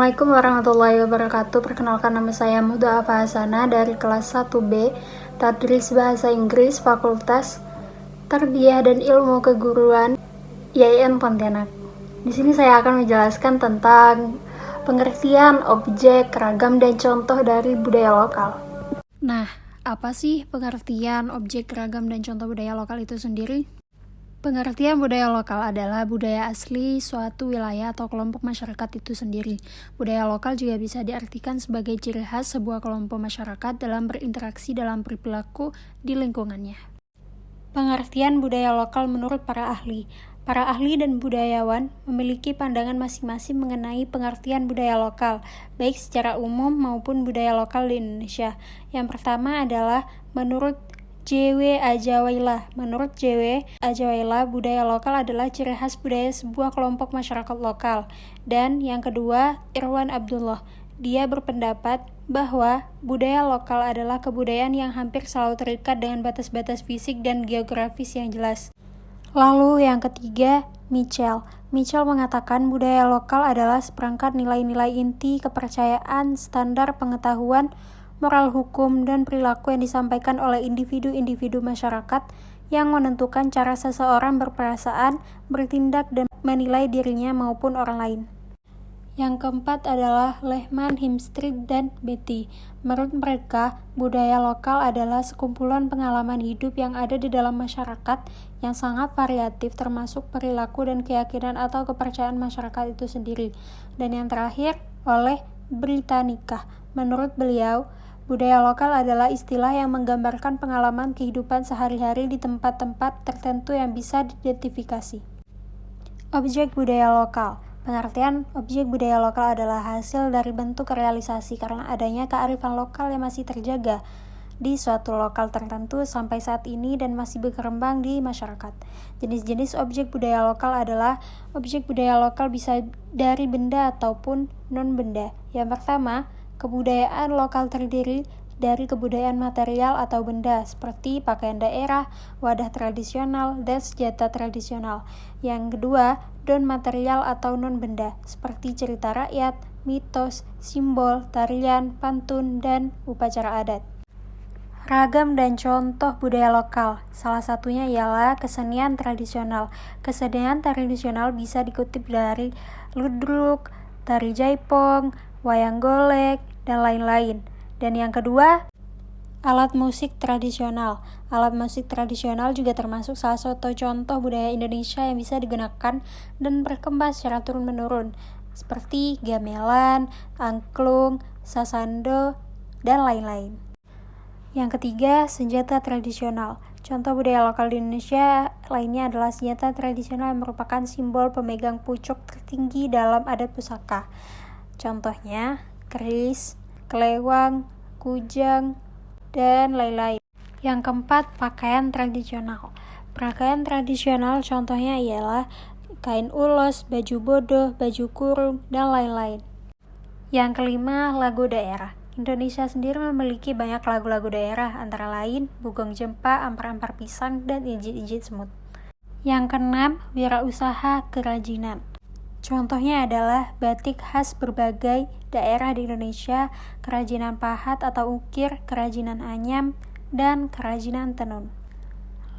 Assalamualaikum warahmatullahi wabarakatuh. Perkenalkan, nama saya Muda Afa Hasana dari kelas 1B Tadris Bahasa Inggris Fakultas Tarbiyah dan Ilmu Keguruan IAIN Pontianak. Di sini saya akan menjelaskan tentang pengertian objek, ragam, dan contoh dari budaya lokal. Nah, apa sih pengertian objek, ragam, dan contoh budaya lokal itu sendiri? Pengertian budaya lokal adalah budaya asli suatu wilayah atau kelompok masyarakat itu sendiri. Budaya lokal juga bisa diartikan sebagai ciri khas sebuah kelompok masyarakat dalam berinteraksi dalam perilaku di lingkungannya. Pengertian budaya lokal menurut para ahli. Para ahli dan budayawan memiliki pandangan masing-masing mengenai pengertian budaya lokal, baik secara umum maupun budaya lokal di Indonesia. Yang pertama adalah menurut J.W. Ajawailah. Menurut J.W. Ajawailah, budaya lokal adalah ciri khas budaya sebuah kelompok masyarakat lokal. Dan yang kedua, Irwan Abdullah. Dia berpendapat bahwa budaya lokal adalah kebudayaan yang hampir selalu terikat dengan batas-batas fisik dan geografis yang jelas. Lalu yang ketiga, Mitchell. Mitchell mengatakan budaya lokal adalah seperangkat nilai-nilai inti, kepercayaan, standar pengetahuan, moral hukum, dan perilaku yang disampaikan oleh individu-individu masyarakat yang menentukan cara seseorang berperasaan, bertindak, dan menilai dirinya maupun orang lain. Yang keempat adalah Lehman, Himstreet, dan Beatty. Menurut mereka, budaya lokal adalah sekumpulan pengalaman hidup yang ada di dalam masyarakat yang sangat variatif, termasuk perilaku dan keyakinan atau kepercayaan masyarakat itu sendiri. Dan yang terakhir, oleh Britannica. Menurut beliau, budaya lokal adalah istilah yang menggambarkan pengalaman kehidupan sehari-hari di tempat-tempat tertentu yang bisa diidentifikasi. Objek budaya lokal. Pengertian objek budaya lokal adalah hasil dari bentuk realisasi karena adanya kearifan lokal yang masih terjaga di suatu lokal tertentu sampai saat ini dan masih berkembang di masyarakat. Jenis-jenis objek budaya lokal adalah objek budaya lokal bisa dari benda ataupun non-benda. Yang pertama, kebudayaan lokal terdiri dari kebudayaan material atau benda seperti pakaian daerah, wadah tradisional, dan senjata tradisional. Yang kedua, non-material atau non-benda seperti cerita rakyat, mitos, simbol, tarian, pantun, dan upacara adat. Ragam dan contoh budaya lokal. Salah satunya ialah kesenian tradisional. Kesenian tradisional bisa dikutip dari ludruk, tari jaipong, wayang golek, dan lain-lain. Dan yang kedua, alat musik tradisional. Alat musik tradisional juga termasuk salah satu contoh budaya Indonesia yang bisa digunakan dan berkembang secara turun-menurun, seperti gamelan, angklung, sasando, dan lain-lain. Yang ketiga, senjata tradisional. Contoh budaya lokal di Indonesia lainnya adalah senjata tradisional yang merupakan simbol pemegang pucuk tertinggi dalam adat pusaka. Contohnya, keris, kelewang, kujang, dan lain-lain. Yang keempat, pakaian tradisional. Pakaian tradisional contohnya ialah kain ulos, baju bodoh, baju kurung, dan lain-lain. Yang kelima, lagu daerah. Indonesia sendiri memiliki banyak lagu-lagu daerah, antara lain Bugong Jempa, Ampar-ampar Pisang, dan Injit-injit Semut. Yang keenam, wirausaha kerajinan. Contohnya adalah batik khas berbagai daerah di Indonesia, kerajinan pahat atau ukir, kerajinan anyam, dan kerajinan tenun.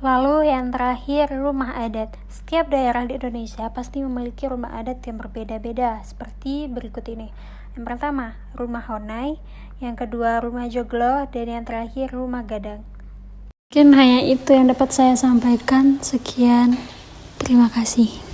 Lalu yang terakhir, rumah adat. Setiap daerah di Indonesia pasti memiliki rumah adat yang berbeda-beda, seperti berikut ini. Yang pertama, rumah Honai, yang kedua rumah Joglo, dan yang terakhir rumah Gadang. Mungkin hanya itu yang dapat saya sampaikan. Sekian, terima kasih.